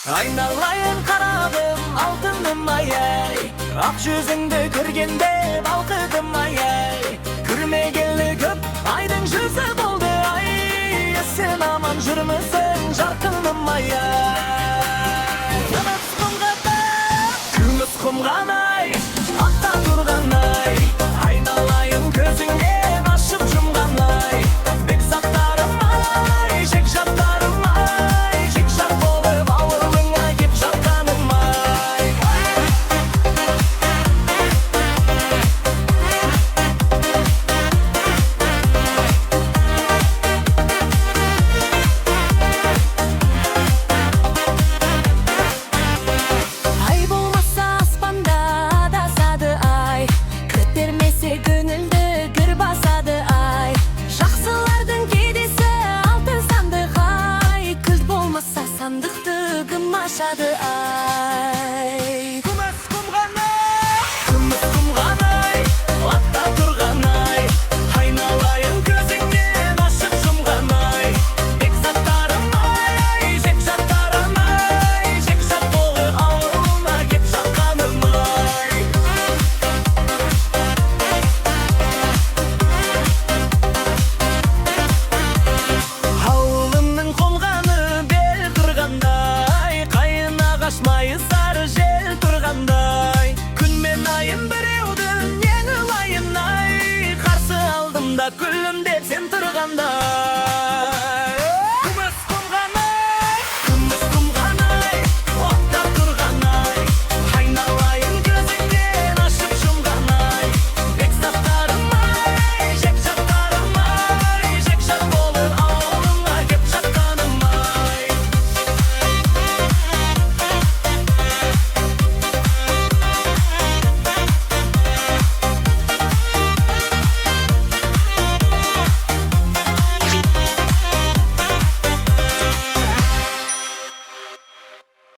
Айналайын қарағым, алтыным ай-ай, ақ жүзіңді көргенде балқыдым ай-ай. Күрмегелі көп айдың жүзі болды ай, сен аман жүрмісің жарқыным ай-ай. Күміс құмған ай, атта тұрған ай, айналайын көзіңнен ашып жұмған ай. Бекзаттарым ай, жекжаттарым ай, жекжат болып ауылыңа кеп жатқаным ай. Ай болмаса аспанда адасады ай, кіт бермесе көңілді гір басады ай. Жақсылардың кедесі алты сандық ай, кілт болмаса сандықты кім ашады ай. Күміс құмған ай, атта тұрған ай, айналайын көзіңнен ашып жұмған ай. Бекзаттарым ай, жекжаттарым ай, жекжат болып ауылыма кеп жатқаным ай. Ауылымның қолғаны бел тұрғандай, қайын ағаш майы сары жел тұрғандай. Күн мен айым біреудің ең ұлайын ай, қарсы алдымда күлімдеп сен тұрғандай.